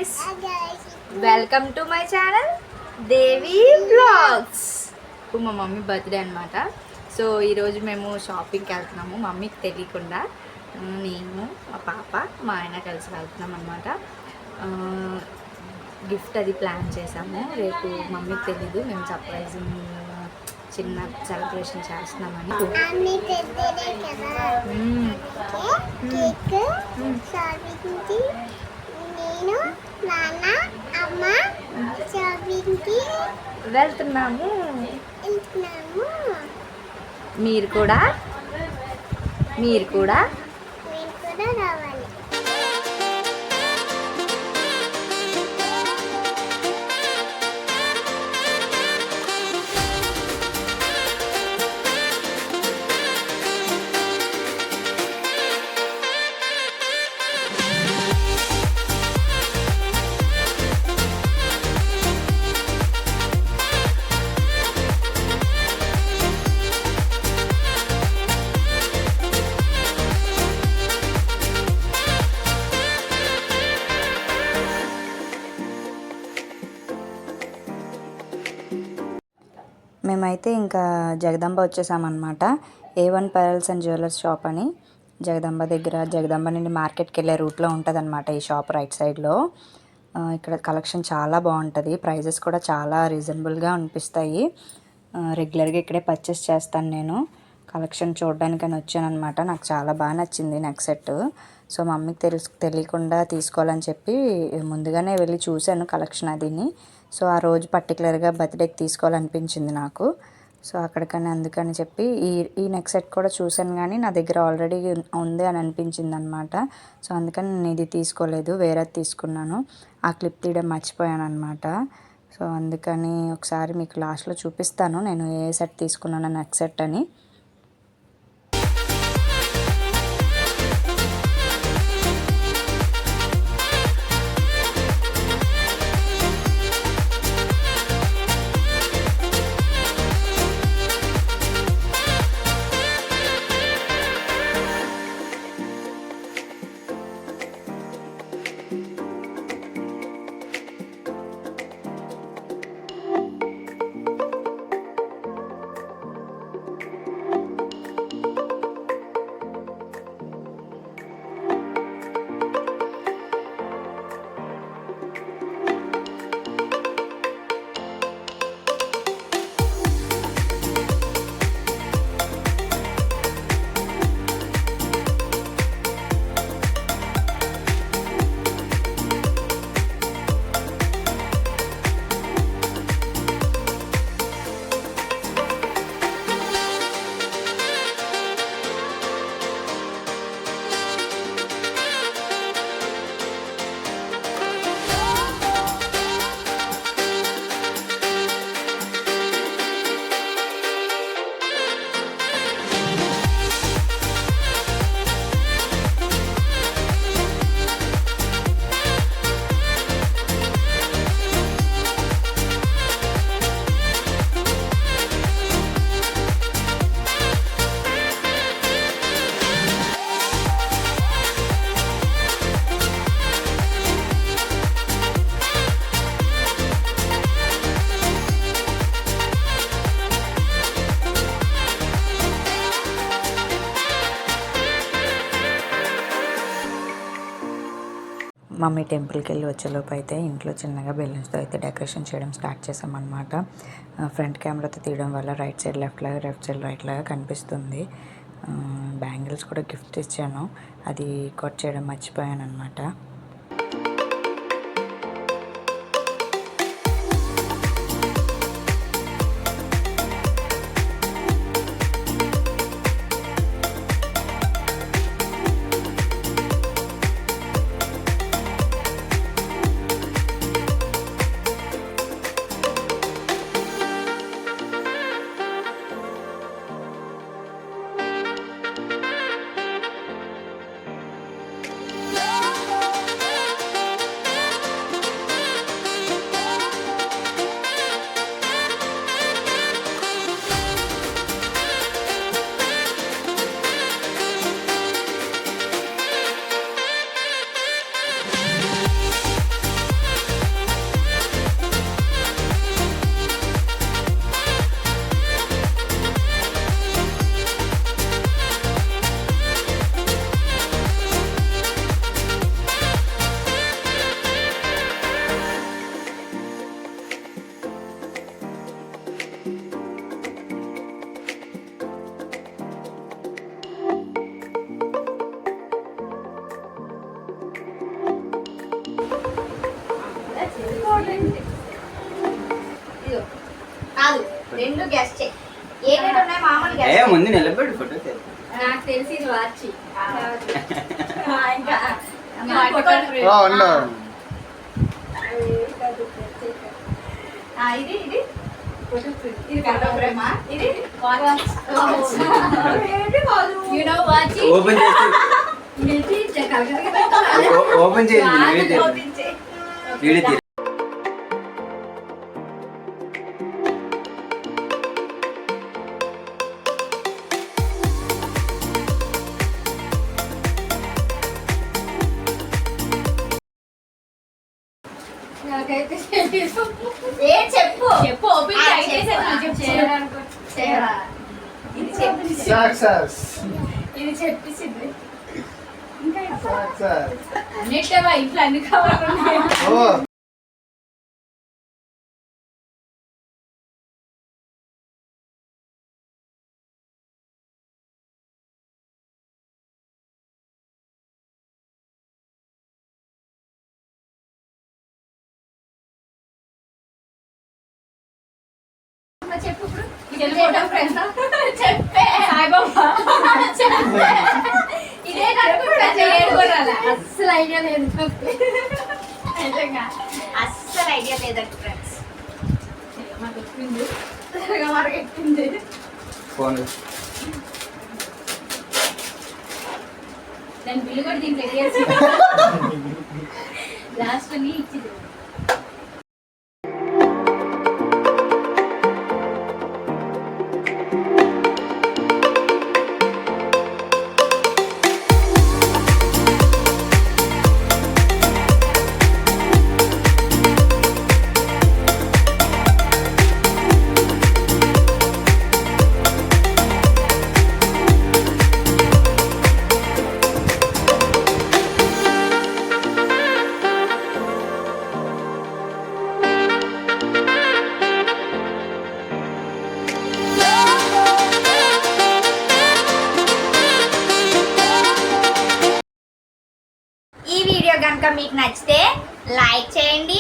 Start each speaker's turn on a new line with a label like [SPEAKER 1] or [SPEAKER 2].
[SPEAKER 1] guys, welcome to my channel Devi blogs. ఇప్పుడు మా mummy birthday అనమాట. సో ఈరోజు మేము షాపింగ్కి వెళ్తున్నాము. మమ్మీకి తెలియకుండా నేను, మా పాప, మా ఆయన కలిసి వెళ్తున్నాం అనమాట. గిఫ్ట్ అది ప్లాన్ చేసాము. రేపు మమ్మీకి తెలీదు, మేము సర్ప్రైజింగ్ చిన్న సెలబ్రేషన్ చేస్తున్నామని. వెళ్తున్నాము. మీరు కూడా రావాలి. మేమైతే ఇంకా జగదాంబ వచ్చేసామన్నమాట. A1 pearls and jewellers shop అని జగదాంబ దగ్గర, జగదాంబ నుండి మార్కెట్కి వెళ్ళే రూట్లో ఉంటుందన్నమాట ఈ షాప్ రైట్ సైడ్లో. ఇక్కడ కలెక్షన్ చాలా బాగుంటుంది, ప్రైజెస్ కూడా చాలా రీజనబుల్గా అనిపిస్తాయి. రెగ్యులర్గా ఇక్కడే పర్చేస్ చేస్తాను నేను. కలెక్షన్ చూడడానికని వచ్చానమాట. నాకు చాలా బాగా నచ్చింది నెక్ సెట్. సో మమ్మీకి తెలియకుండా తీసుకోవాలని చెప్పి ముందుగానే వెళ్ళి చూశాను కలెక్షన్ అదిని. సో ఆ రోజు పర్టికులర్గా బర్త్డేకి తీసుకోవాలనిపించింది నాకు. సో అందుకని చెప్పి ఈ నెక్ సెట్ కూడా చూశాను, కానీ నా దగ్గర ఆల్రెడీ ఉంది అని అనిపించింది అనమాట. సో అందుకని నేను ఇది తీసుకోలేదు, వేరేది తీసుకున్నాను. ఆ క్లిప్ తీయడం మర్చిపోయాను అనమాట. సో అందుకని ఒకసారి మీకు లాస్ట్లో చూపిస్తాను నేను ఏ సెట్ తీసుకున్నాను, నెక్ సెట్ అని. మమ్మీ టెంపుల్కి వెళ్ళి వచ్చేలోపు అయితే ఇంట్లో చిన్నగా బెలూన్స్తో అయితే డెకరేషన్ చేయడం స్టార్ట్ చేసామన్నమాట. ఫ్రంట్ కెమెరాతో తీయడం వల్ల రైట్ సైడ్ లెఫ్ట్ లాగా, లెఫ్ట్ సైడ్ రైట్ లాగా కనిపిస్తుంది. బ్యాంగిల్స్ కూడా గిఫ్ట్ ఇచ్చాను, అది కట్ చేయడం మర్చిపోయాను అనమాట. కాదు రెండు గెస్ట్ ఏ రేట్ ఉన్నాయి మామూలు
[SPEAKER 2] ఏ ముందు నిలబెట్టు ఫోటో
[SPEAKER 1] నాకు తెలిసి ఇది వాచి ఇది ఇది ఇది కనపడమా ఇది యు నో వాచ్
[SPEAKER 2] ఓపెన్ చేసి ఓపెన్ చేసి వీడియో
[SPEAKER 1] చెప్పు చెప్పు ఓపెన్ ఇది చెప్పేసింది ఇంకా అన్నిట్లేవా ఇంట్లో అన్ని కావాలి చెప్పు చెప్పే సాయిబాబా ఇదే అస్సలు ఐడియా లేదు అస్సలు ఐడియా లేదండి ఫ్రెండ్స్ మాకు ఎక్కింది మనకు ఎక్కింది
[SPEAKER 2] ఫోన్
[SPEAKER 1] దాని బిల్లు కూడా దీంట్లో వేసి లాస్ట్ అని ఇచ్చింది కనుక మీకు నచ్చితే లైక్ చేయండి,